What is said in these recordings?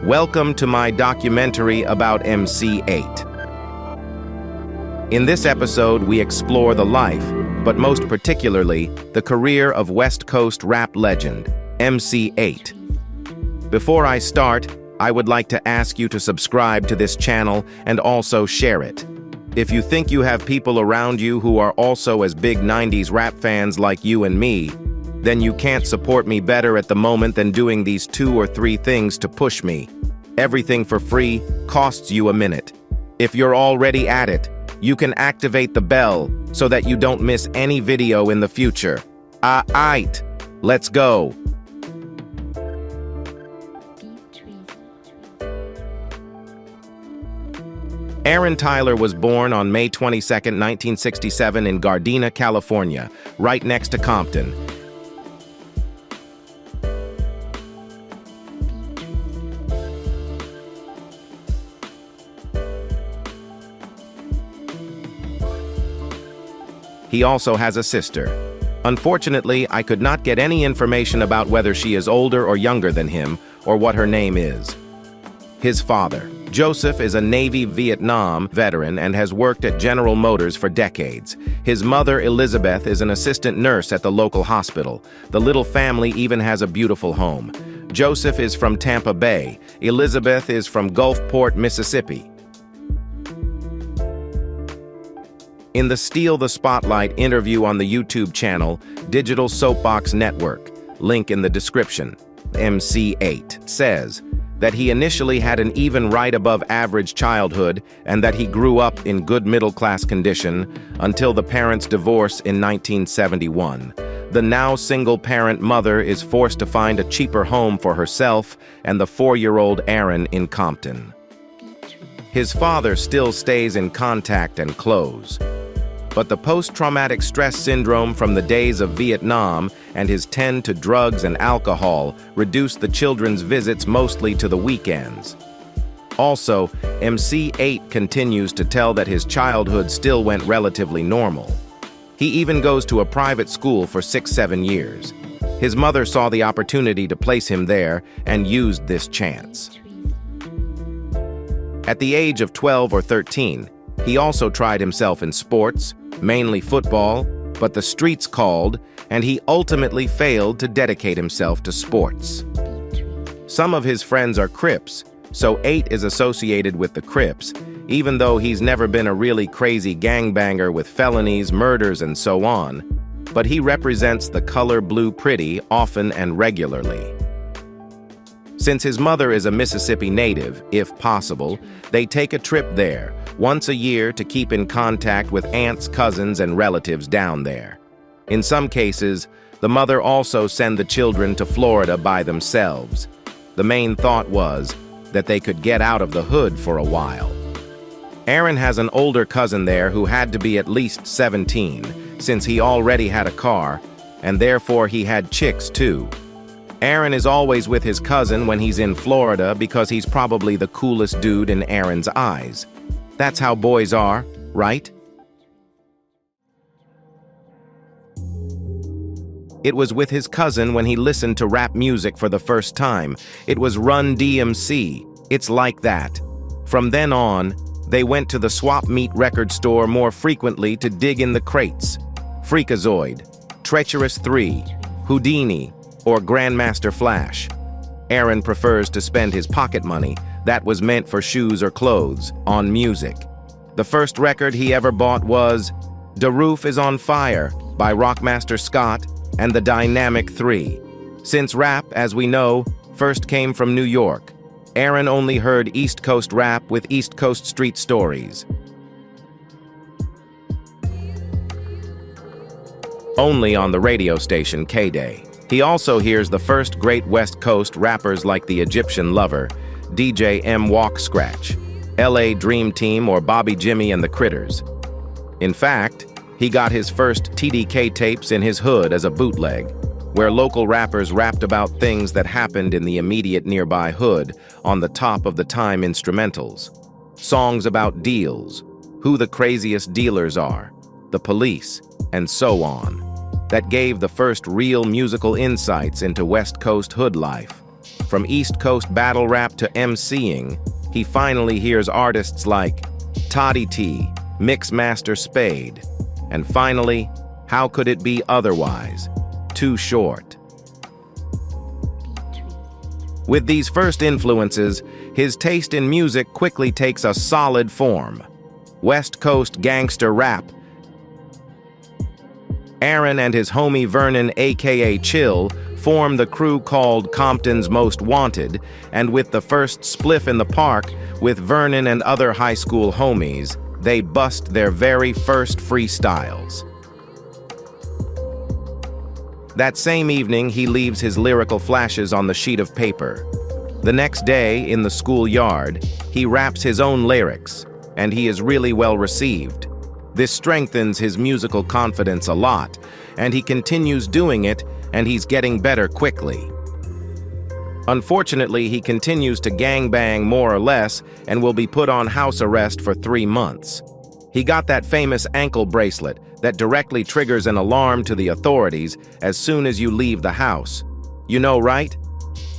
Welcome to my documentary about MC Eiht. In this episode, we explore the life, but most particularly, the career of West Coast rap legend, MC Eiht. Before I start, I would like to ask you to subscribe to this channel and also share it. If you think you have people around you who are also as big 90s rap fans like you and me, then you can't support me better at the moment than doing these 2 or 3 things to push me. Everything for free costs you a minute. If you're already at it, you can activate the bell so that you don't miss any video in the future. Eiht, let's go. Aaron Tyler was born on May 22, 1967 in Gardena, California, right next to Compton. He also has a sister. Unfortunately, I could not get any information about whether she is older or younger than him, or what her name is. His father, Joseph, is a Navy Vietnam veteran and has worked at General Motors for decades. His mother, Elizabeth, is an assistant nurse at the local hospital. The little family even has a beautiful home. Joseph is from Tampa Bay. Elizabeth is from Gulfport, Mississippi. In the Steal the Spotlight interview on the YouTube channel, Digital Soapbox Network, link in the description, MC Eiht says that he initially had an even right above average childhood and that he grew up in good middle-class condition until the parents' divorce in 1971. The now single-parent mother is forced to find a cheaper home for herself and the 4-year-old Aaron in Compton. His father still stays in contact and close. But the post-traumatic stress syndrome from the days of Vietnam and his tend to drugs and alcohol reduced the children's visits mostly to the weekends. Also, MC Eiht continues to tell that his childhood still went relatively normal. He even goes to a private school for 6-7 years. His mother saw the opportunity to place him there and used this chance. At the age of 12 or 13, he also tried himself in sports, mainly football, but the streets called, and he ultimately failed to dedicate himself to sports. Some of his friends are Crips, so Eiht is associated with the Crips, even though he's never been a really crazy gangbanger with felonies, murders, and so on. But he represents the color blue pretty often and regularly. Since his mother is a Mississippi native, if possible, they take a trip there once a year to keep in contact with aunts, cousins, and relatives down there. In some cases, the mother also sent the children to Florida by themselves. The main thought was that they could get out of the hood for a while. Aaron has an older cousin there who had to be at least 17, since he already had a car, and therefore he had chicks too. Aaron is always with his cousin when he's in Florida because he's probably the coolest dude in Aaron's eyes. That's how boys are, right? It was with his cousin when he listened to rap music for the first time. It was Run DMC. It's like that. From then on, they went to the swap meet record store more frequently to dig in the crates. Freakazoid, Treacherous 3, Houdini, or Grandmaster Flash. Aaron prefers to spend his pocket money that was meant for shoes or clothes on music. The first record he ever bought was "The Roof is on Fire" by Rockmaster Scott and the Dynamic 3. Since rap, as we know, first came from New York, Aaron only heard East Coast rap with East Coast street stories. Only on the radio station K-Day. He also hears the first great West Coast rappers like the Egyptian Lover, DJ M Walk Scratch, LA Dream Team, or Bobby Jimmy and the Critters. In fact, he got his first TDK tapes in his hood as a bootleg, where local rappers rapped about things that happened in the immediate nearby hood on the top of the time instrumentals. Songs about deals, who the craziest dealers are, the police, and so on. That gave the first real musical insights into West Coast hood life. From East Coast battle rap to MCing, he finally hears artists like Toddy T, Mixmaster Spade, and finally, How Could It Be Otherwise? Too Short. With these first influences, his taste in music quickly takes a solid form. West Coast gangster rap. Aaron and his homie Vernon, aka Chill, form the crew called Compton's Most Wanted, and with the first spliff in the park, with Vernon and other high school homies, they bust their very first freestyles. That same evening, he leaves his lyrical flashes on the sheet of paper. The next day, in the schoolyard, he raps his own lyrics, and he is really well received. This strengthens his musical confidence a lot, and he continues doing it, and he's getting better quickly. Unfortunately, he continues to gangbang more or less and will be put on house arrest for 3 months. He got that famous ankle bracelet that directly triggers an alarm to the authorities as soon as you leave the house. You know, right?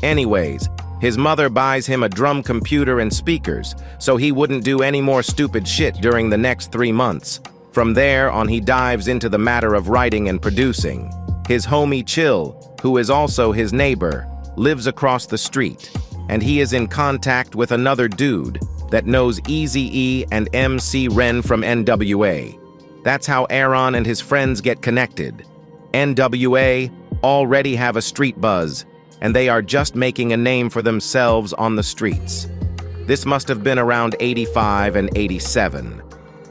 Anyways, his mother buys him a drum computer and speakers, so he wouldn't do any more stupid shit during the next 3 months. From there on, he dives into the matter of writing and producing. His homie Chill, who is also his neighbor, lives across the street, and he is in contact with another dude that knows Eazy-E and MC Ren from NWA. That's how Aaron and his friends get connected. NWA already have a street buzz, and they are just making a name for themselves on the streets. This must have been around 85 and 87.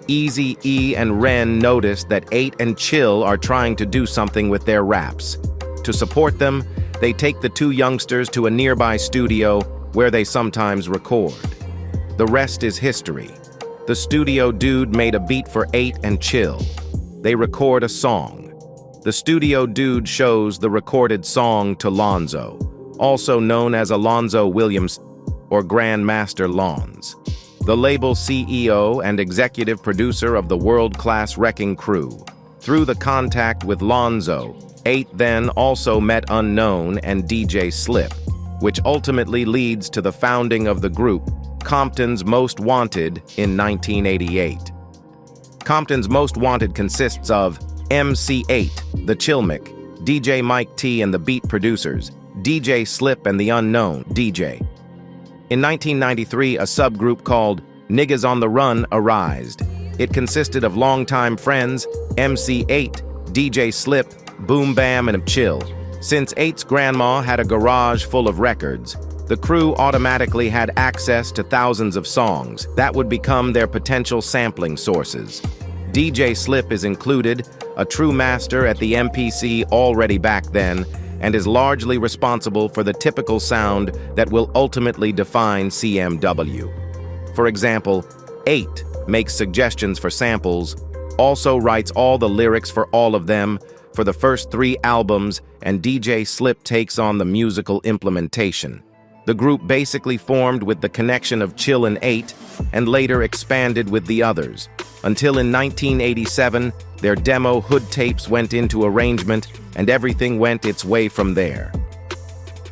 Eazy-E and Ren noticed that Eiht and Chill are trying to do something with their raps. To support them, they take the two youngsters to a nearby studio where they sometimes record. The rest is history. The studio dude made a beat for Eiht and Chill. They record a song. The studio dude shows the recorded song to Lonzo, also known as Alonzo Williams or Grandmaster Lons, the label CEO and executive producer of the world-class Wrecking Crew. Through the contact with Lonzo, Eiht then also met Unknown and DJ Slip, which ultimately leads to the founding of the group Compton's Most Wanted in 1988. Compton's Most Wanted consists of MC Eiht, the Chillmick, DJ Mike T and the beat producers, DJ Slip and the Unknown, DJ. In 1993, a subgroup called Niggas on the Run arised. It consisted of longtime friends, MC Eiht, DJ Slip, Boom Bam, and Chill. Since Eiht's grandma had a garage full of records, the crew automatically had access to thousands of songs that would become their potential sampling sources. DJ Slip is included, a true master at the MPC already back then, and is largely responsible for the typical sound that will ultimately define CMW. For example, Eiht makes suggestions for samples, also writes all the lyrics for all of them for the first 3 albums, and DJ Slip takes on the musical implementation. The group basically formed with the connection of Chill and Eiht, and later expanded with the others, until in 1987, their demo Hood tapes went into arrangement, and everything went its way from there.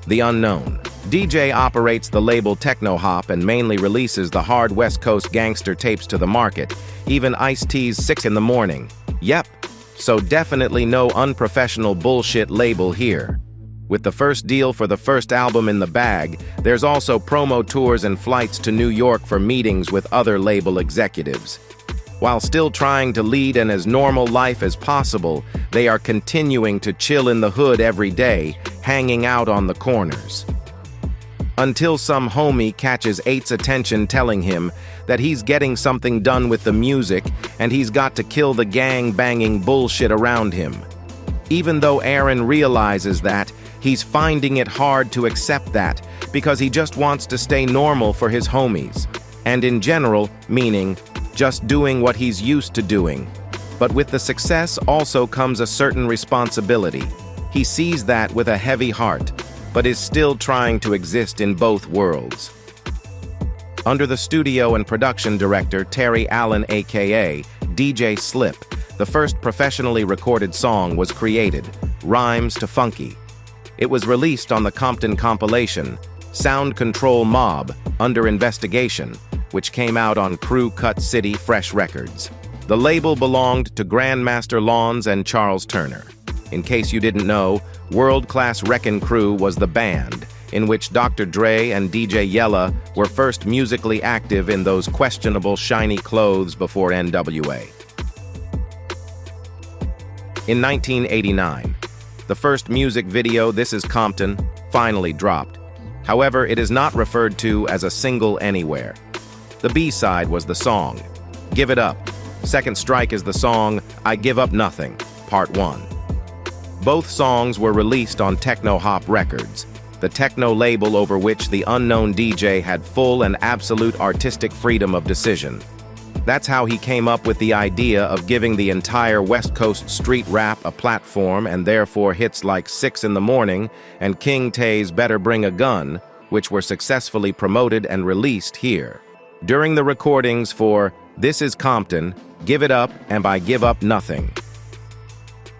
The Unknown. DJ operates the label Techno Hop and mainly releases the hard West Coast gangster tapes to the market, even Ice-T's 6 in the Morning. Yep, so definitely no unprofessional bullshit label here. With the first deal for the first album in the bag, there's also promo tours and flights to New York for meetings with other label executives. While still trying to lead an as normal life as possible, they are continuing to chill in the hood every day, hanging out on the corners. Until some homie catches Eiht's attention telling him that he's getting something done with the music and he's got to kill the gang-banging bullshit around him. Even though Aaron realizes that, he's finding it hard to accept that because he just wants to stay normal for his homies. And in general, meaning just doing what he's used to doing. But with the success also comes a certain responsibility. He sees that with a heavy heart, but is still trying to exist in both worlds. Under the studio and production director Terry Allen aka DJ Slip, the first professionally recorded song was created, Rhymes to Funky. It was released on the Compton compilation, Sound Control Mob, Under Investigation, which came out on Crew Cut City Fresh Records. The label belonged to Grandmaster Lawns and Charles Turner. In case you didn't know, World Class Wreckin' Crew was the band in which Dr. Dre and DJ Yella were first musically active in those questionable shiny clothes before NWA. In 1989, the first music video, This Is Compton, finally dropped. However, it is not referred to as a single anywhere. The B-side was the song, Give It Up. Second strike is the song, I Give Up Nothing, Part 1. Both songs were released on Techno Hop Records, the techno label over which the unknown DJ had full and absolute artistic freedom of decision. That's how he came up with the idea of giving the entire West Coast street rap a platform, and therefore hits like 6 in the Morning and King Tay's Better Bring a Gun, which were successfully promoted and released here. During the recordings for This Is Compton, Give It Up, and I Give Up Nothing.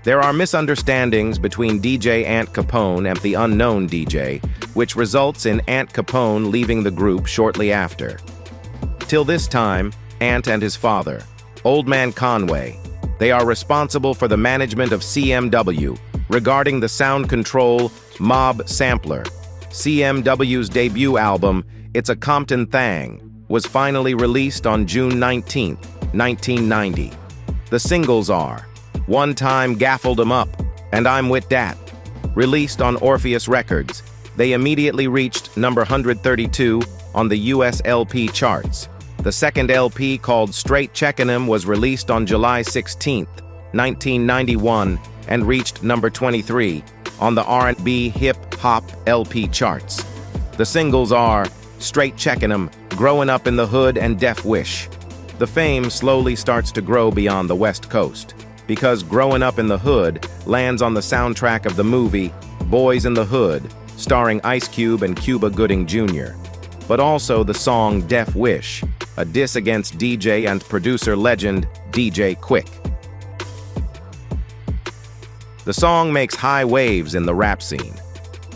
There are misunderstandings between DJ Ant Capone and the unknown DJ, which results in Ant Capone leaving the group shortly after. Till this time, Ant and his father, Old Man Conway, they are responsible for the management of CMW regarding the Sound Control Mob sampler. CMW's debut album, It's a Compton Thang, was finally released on June 19, 1990. The singles are One Time Gaffled 'Em Up and I'm With Dat. Released on Orpheus Records, they immediately reached number 132 on the US LP charts. The second LP, called Straight Checkn was released on July 16, 1991 and reached number 23 on the R&B hip-hop LP charts. The singles are Straight Checkn, Growin' Up in the Hood, and Death Wish. The fame slowly starts to grow beyond the West Coast, because Growin' Up in the Hood lands on the soundtrack of the movie Boys in the Hood, starring Ice Cube and Cuba Gooding Jr., but also the song Death Wish, a diss against DJ and producer legend DJ Quick. The song makes high waves in the rap scene.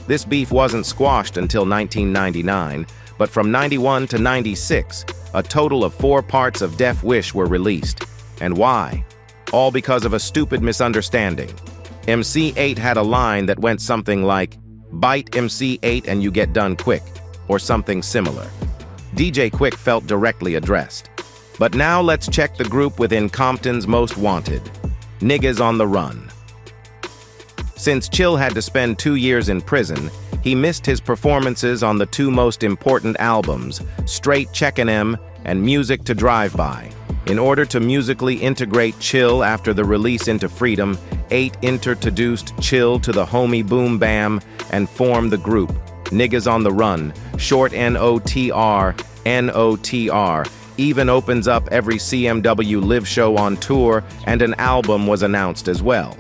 This beef wasn't squashed until 1999, but from 91 to 96, a total of 4 parts of Death Wish were released. And why? All because of a stupid misunderstanding. MC Eiht had a line that went something like, "Bite MC Eiht and you get done quick," or something similar. DJ Quick felt directly addressed. But now let's check the group within Compton's Most Wanted, Niggas on the Run. Since Chill had to spend 2 years in prison, he missed his performances on the 2 most important albums, Straight Checkn and Music to Drive By. In order to musically integrate Chill after the release into freedom, Eiht introduced Chill to the homie Boom Bam and formed the group, Niggas on the Run, short NOTR, even opens up every CMW live show on tour, and an album was announced as well.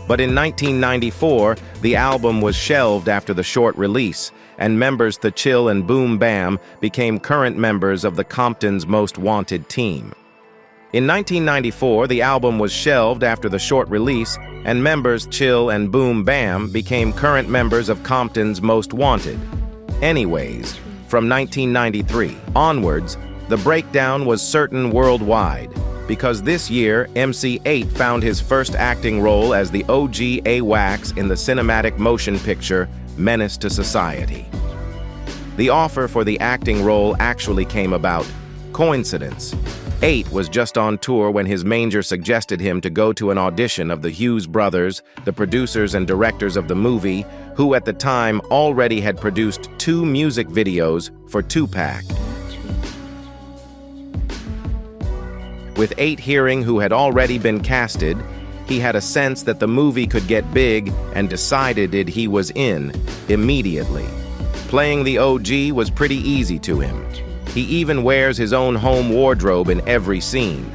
But in 1994, the album was shelved after the short release, and members The Chill and Boom Bam became current members of the Compton's Most Wanted team. In 1994, the album was shelved after the short release, and members Chill and Boom Bam became current members of Compton's Most Wanted. Anyways, from 1993 onwards, the breakdown was certain worldwide, because this year, MC Eiht found his first acting role as the OG AWACS in the cinematic motion picture Menace to Society. The offer for the acting role actually came about. Coincidence. Eiht was just on tour when his manager suggested him to go to an audition of the Hughes brothers, the producers and directors of the movie, who at the time already had produced 2 music videos for Tupac. With Eiht hearing who had already been casted, he had a sense that the movie could get big and decided he was in immediately. Playing the OG was pretty easy to him. He even wears his own home wardrobe in every scene.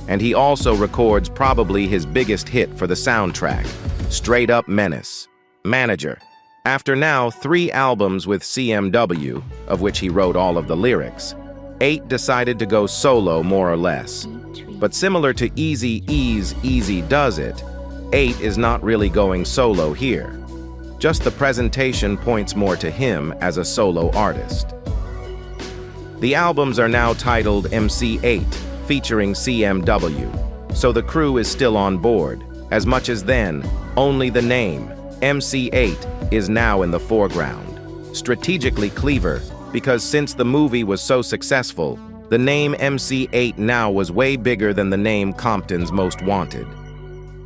And he also records probably his biggest hit for the soundtrack, Straight Up Menace. Manager. After now 3 albums with CMW, of which he wrote all of the lyrics, Eiht decided to go solo more or less. But similar to Eazy-E's Easy Does It, Eiht is not really going solo here. Just the presentation points more to him as a solo artist. The albums are now titled MC Eiht, featuring CMW, so the crew is still on board. As much as then, only the name, MC Eiht, is now in the foreground. Strategically clever, because since the movie was so successful, the name MC Eiht now was way bigger than the name Compton's Most Wanted.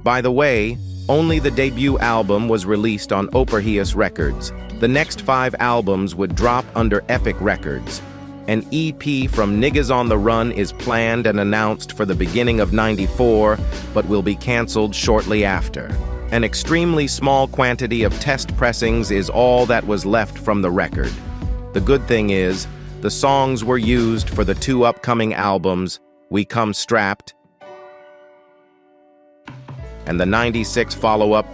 By the way, only the debut album was released on ORIG Records. The next 5 albums would drop under Epic Records. An EP from Niggas on the Run is planned and announced for the beginning of '94, but will be canceled shortly after. An extremely small quantity of test pressings is all that was left from the record. The good thing is, the songs were used for the 2 upcoming albums, We Come Strapped, and the '96 follow-up,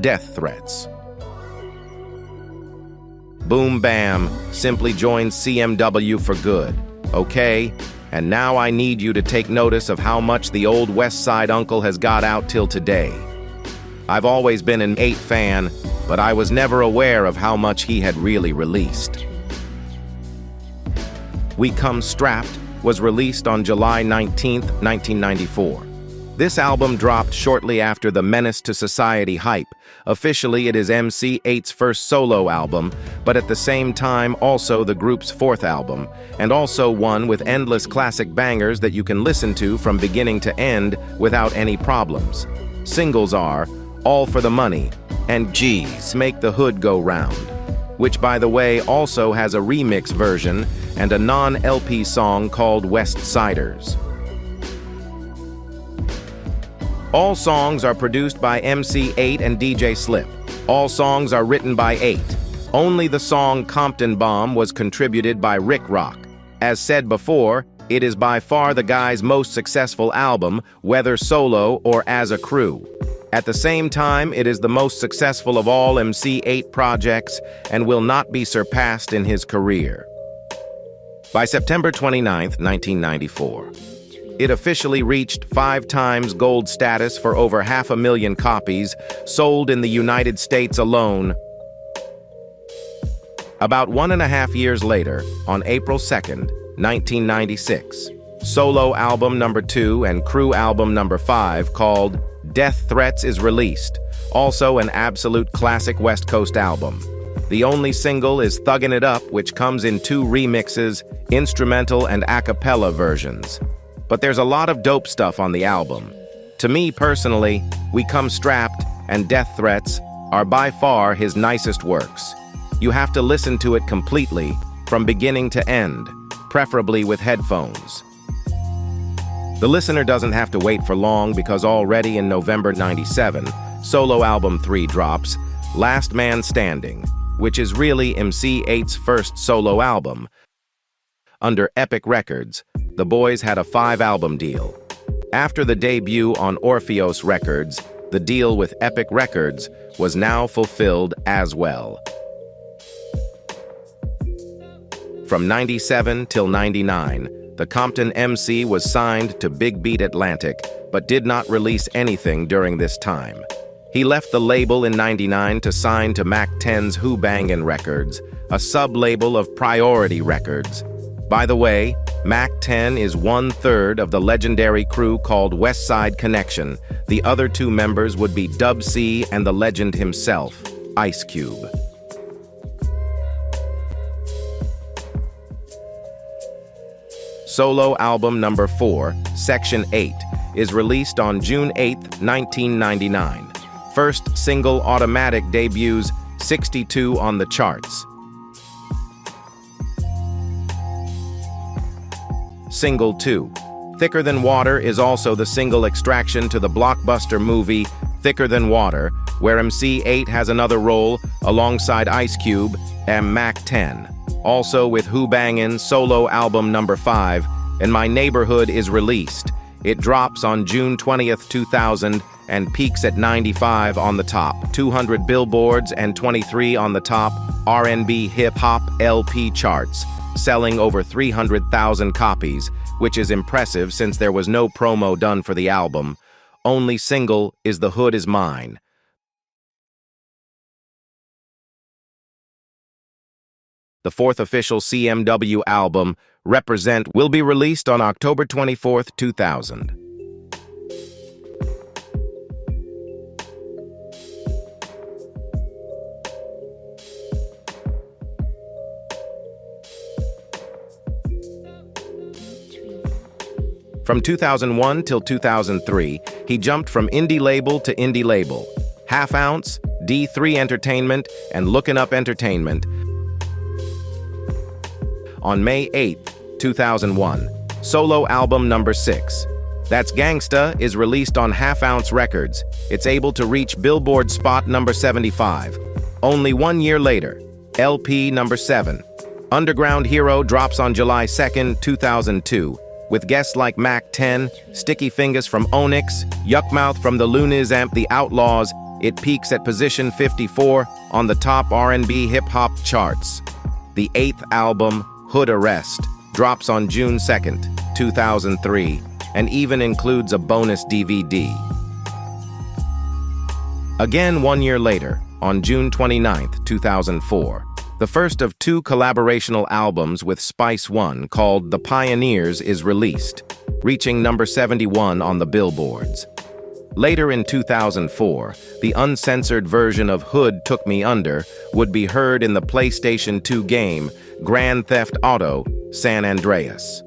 Death Threats. Boom Bam simply joined CMW for good, okay? And now I need you to take notice of how much the old West Side uncle has got out till today. I've always been an Eiht fan, but I was never aware of how much he had really released. We Come Strapped was released on July 19, 1994. This album dropped shortly after the Menace to Society hype. Officially, it is MC Eiht's first solo album, but at the same time also the group's 4th album, and also one with endless classic bangers that you can listen to from beginning to end without any problems. Singles are All for the Money and G's Make the Hood Go Round, which by the way also has a remix version and a non-LP song called West Siders. All songs are produced by MC Eiht and DJ Slip. All songs are written by Eiht. Only the song Compton Bomb was contributed by Rick Rock. As said before, it is by far the guy's most successful album, whether solo or as a crew. At the same time, it is the most successful of all MC Eiht projects and will not be surpassed in his career. By September 29, 1994, it officially reached 5 times gold status for over 500,000 copies sold in the United States alone. About 1.5 years later, on April 2nd, 1996, solo album number 2 and crew album number 5 called Death Threats is released, also an absolute classic West Coast album. The only single is Thuggin' It Up, which comes in 2 remixes, instrumental and a cappella versions. But there's a lot of dope stuff on the album. To me personally, We Come Strapped and Death Threats are by far his nicest works. You have to listen to it completely, from beginning to end, preferably with headphones. The listener doesn't have to wait for long because already in November '97, solo album 3 drops, Last Man Standing, which is really MC Eiht's first solo album. Under Epic Records, the boys had a 5-album deal. After the debut on Orpheos Records, the deal with Epic Records was now fulfilled as well. From '97 till '99, the Compton MC was signed to Big Beat Atlantic, but did not release anything during this time. He left the label in '99 to sign to Mac 10's Who Bangin' Records, a sub-label of Priority Records. By the way, Mac 10 is 1/3 of the legendary crew called West Side Connection. The other 2 members would be Dub C and the legend himself, Ice Cube. Solo album number 4, Section 8, is released on June 8, 1999. First single Automatic debuts 62 on the charts. Single 2, Thicker Than Water, is also the single extraction to the blockbuster movie Thicker Than Water, where MC Eiht has another role alongside Ice Cube and Mac 10. Also with Who Bangin' solo album number 5, In My Neighborhood, is released. It drops on June 20th, 2000 and peaks at 95 on the top 200 billboards and 23 on the top R&B hip-hop LP charts, selling over 300,000 copies, which is impressive since there was no promo done for the album. Only single is The Hood Is Mine. The fourth official CMW album, Represent, will be released on October 24th, 2000. From 2001 till 2003, he jumped from indie label to indie label. Half Ounce, D3 Entertainment, and Lookin' Up Entertainment. On May 8th, 2001, solo album number 6. That's Gangsta is released on Half Ounce Records. It's able to reach Billboard spot number 75. Only 1 year later, LP number 7. Underground Hero drops on July 2nd, 2002. With guests like Mac 10, Sticky Fingers from Onyx, Yuckmouth from the Luniz Amp The Outlaws, it peaks at position 54 on the top R&B hip-hop charts. The 8th album, Hood Arrest, drops on June 2nd, 2003, and even includes a bonus DVD. Again 1 year later, on June 29th, 2004, the first of 2 collaborational albums with Spice One called The Pioneers is released, reaching number 71 on the Billboards. Later in 2004, the uncensored version of Hood Took Me Under would be heard in the PlayStation 2 game Grand Theft Auto San Andreas.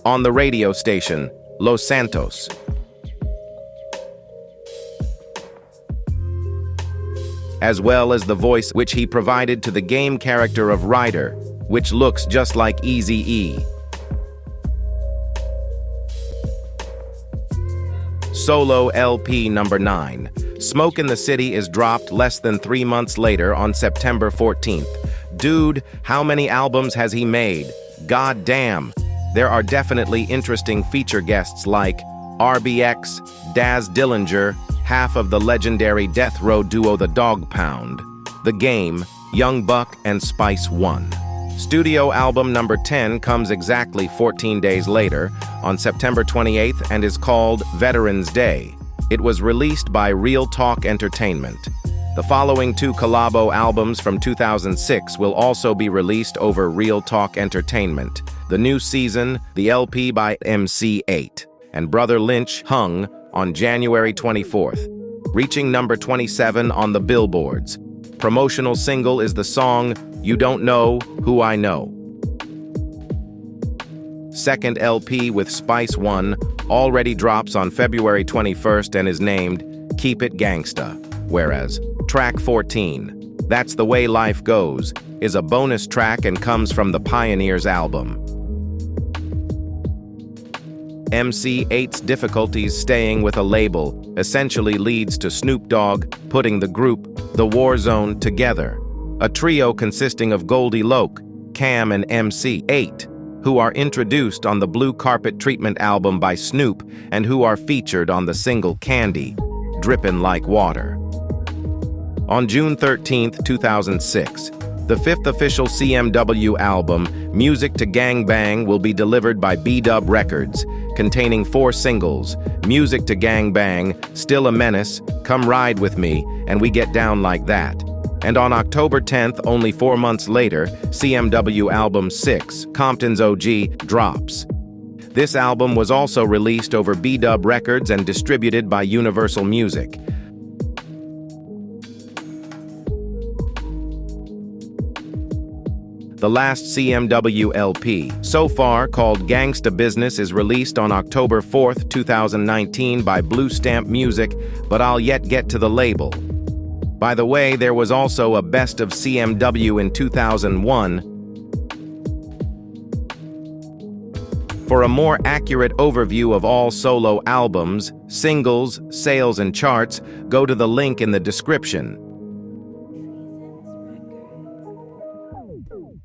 On the radio station Los Santos. As well as the voice which he provided to the game character of Ryder, which looks just like Eazy-E. Solo LP number 9, Smoke in the City, is dropped less than 3 months later on September 14th. Dude, how many albums has he made? God damn. There are definitely interesting feature guests like RBX, Daz Dillinger, half of the legendary death row duo The Dog Pound, The Game, Young Buck, and Spice One. Studio album number 10 comes exactly 14 days later, on September 28th, and is called Veterans Day. It was released by Real Talk Entertainment. The following 2 collabo albums from 2006 will also be released over Real Talk Entertainment. The New Season, the LP by MC Eiht, and Brother Lynch Hung on January 24th, reaching number 27 on the Billboards. Promotional single is the song You Don't Know Who I Know. Second LP with Spice One already drops on February 21st and is named Keep It Gangsta, whereas track 14, That's the Way Life Goes, is a bonus track and comes from the Pioneers album. MC Eiht's difficulties staying with a label essentially leads to Snoop Dogg putting the group, The War Zone, together. A trio consisting of Goldie Loc, Cam, and MC Eiht, who are introduced on the Blue Carpet Treatment album by Snoop and who are featured on the single Candy, Drippin' Like Water. On June 13, 2006, the 5th official CMW album, Music to Gang Bang, will be delivered by B-Dub Records, containing 4 singles, Music to Gang Bang, Still a Menace, Come Ride With Me, and We Get Down Like That. And on October 10th, only 4 months later, CMW album 6, Compton's OG, drops. This album was also released over B-Dub Records and distributed by Universal Music. The last CMW LP, so far called Gangsta Business, is released on October 4th, 2019 by Blue Stamp Music, but I'll yet get to the label. By the way, there was also a Best of CMW in 2001. For a more accurate overview of all solo albums, singles, sales, and charts, go to the link in the description.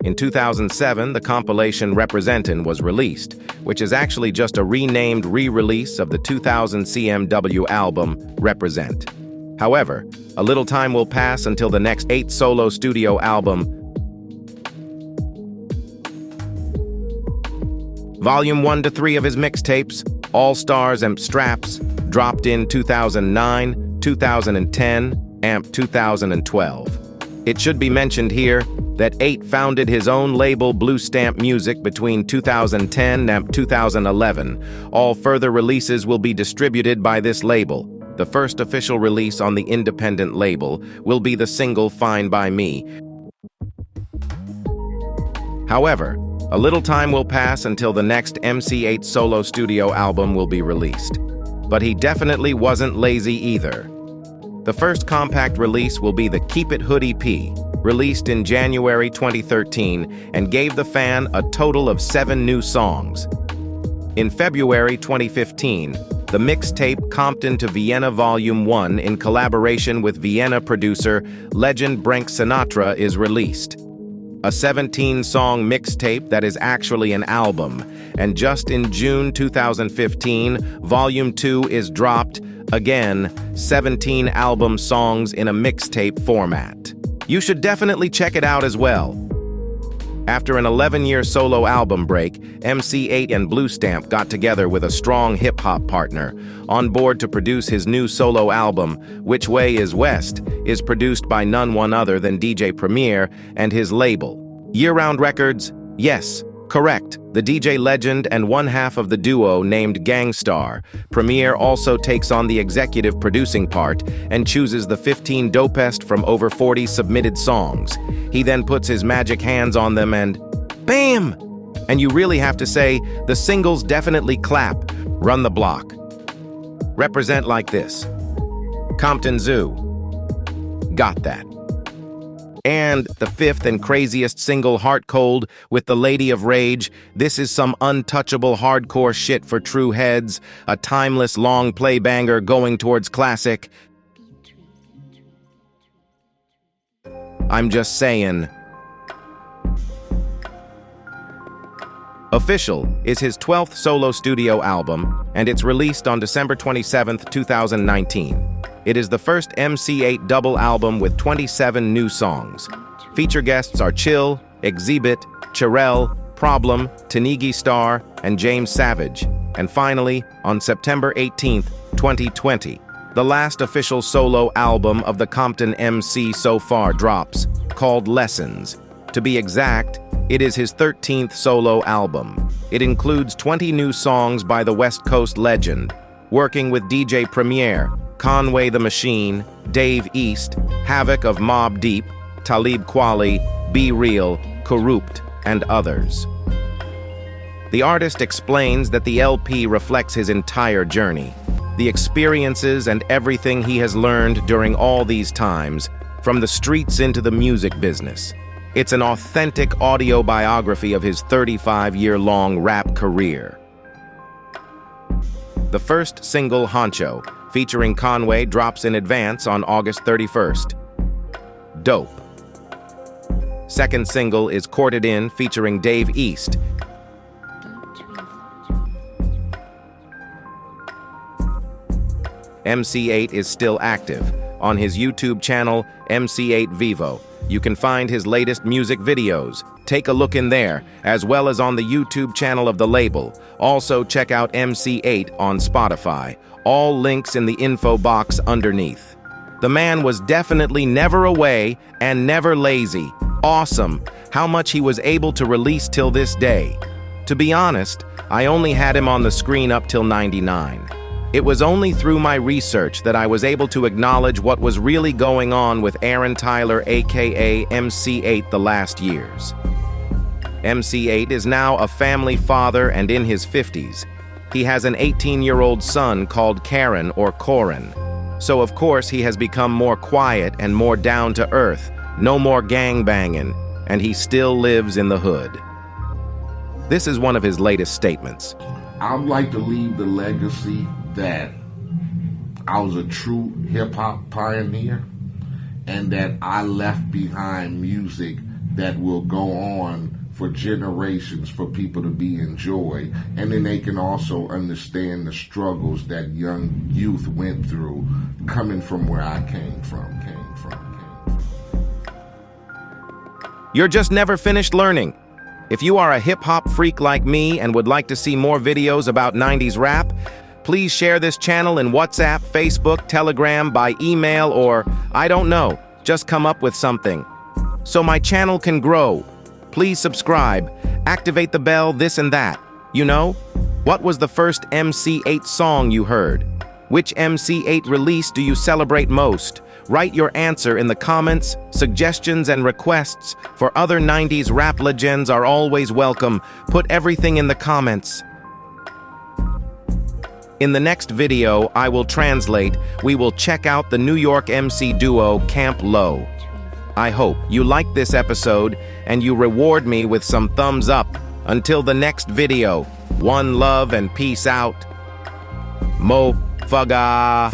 In 2007, the compilation Representin' was released, which is actually just a renamed re-release of the 2000 CMW album, Represent. However, a little time will pass until the next 8th solo studio album, Volume 1 to 3 of his mixtapes, All Stars and Straps, dropped in 2009, 2010, and 2012. It should be mentioned here, that Eiht founded his own label Blue Stamp Music between 2010 and 2011. All further releases will be distributed by this label. The first official release on the independent label will be the single Fine by Me. However, a little time will pass until the next MC8 solo studio album will be released. But he definitely wasn't lazy either. The first compact release will be the Keep It Hood EP, released in January 2013 and gave the fan a total of 7 new songs. In February 2015, the mixtape Compton to Vienna Volume 1 in collaboration with Vienna producer legend Frank Sinatra is released. A 17-song mixtape that is actually an album, and just in June 2015, Volume 2 is dropped, again, 17 album songs in a mixtape format. You should definitely check it out as well. After an 11-year solo album break, MC8 and Blue Stamp got together with a strong hip-hop partner, on board to produce his new solo album, Which Way Is West, is produced by none one other than DJ Premier and his label. Year-round Records? Yes, correct. The DJ legend and one half of the duo named Gangstar. Premier also takes on the executive producing part and chooses the 15 dopest from over 40 submitted songs. He then puts his magic hands on them and BAM! And you really have to say, the singles definitely clap. Run the block. Represent like this. Compton Zoo. Got that. And the fifth and craziest single, Heart Cold, with the Lady of Rage. This is some untouchable hardcore shit for true heads, a timeless long play banger going towards classic. I'm just saying. Official is his 12th solo studio album, and it's released on December 27, 2019. It is the first MC8 double album with 27 new songs. Feature guests are Chill, Exhibit, Cherelle, Problem, Tanigi Star, and James Savage. And finally, on September 18, 2020, the last official solo album of the Compton MC so far drops, called Lessons. To be exact, it is his 13th solo album. It includes 20 new songs by the West Coast legend, working with DJ Premier, Conway the Machine, Dave East, Havoc of Mobb Deep, Talib Kweli, Be Real, Corrupt, and others. The artist explains that the LP reflects his entire journey, the experiences and everything he has learned during all these times, from the streets into the music business. It's an authentic audio biography of his 35-year-long rap career. The first single, Honcho, featuring Conway, drops in advance on August 31st. Dope. Second single is Courted In, featuring Dave East. MC8 is still active. On his YouTube channel, MC8 Vivo, you can find his latest music videos. Take a look in there, as well as on the YouTube channel of the label. Also check out MC8 on Spotify. All links in the info box underneath. The man was definitely never away and never lazy. Awesome how much he was able to release till this day. To be honest, I only had him on the screen up till '99. It was only through my research that I was able to acknowledge what was really going on with Aaron Tyler, aka MC8, the last years. MC8 is now a family father and in his 50s. He has an 18-year-old son called Karen or Corin. So of course he has become more quiet and more down to earth, no more gangbanging, and he still lives in the hood. This is one of his latest statements. I would like to leave the legacy that I was a true hip-hop pioneer and that I left behind music that will go on for generations for people to be enjoyed, and then they can also understand the struggles that young youth went through coming from where I came from. You're just never finished learning. If you are a hip-hop freak like me and would like to see more videos about 90s rap, please share this channel in WhatsApp, Facebook, Telegram, by email, or, I don't know, just come up with something. so my channel can grow. Please subscribe, activate the bell, this and that. You know? What was the first MC8 song you heard? Which MC8 release do you celebrate most? Write your answer in the comments. Suggestions and requests for other 90s rap legends are always welcome. Put everything in the comments. In the next video, I will translate. We will check out the New York MC duo Camp Lo. I hope you like this episode and you reward me with some thumbs up. Until the next video, one love and peace out. Mo Fugga.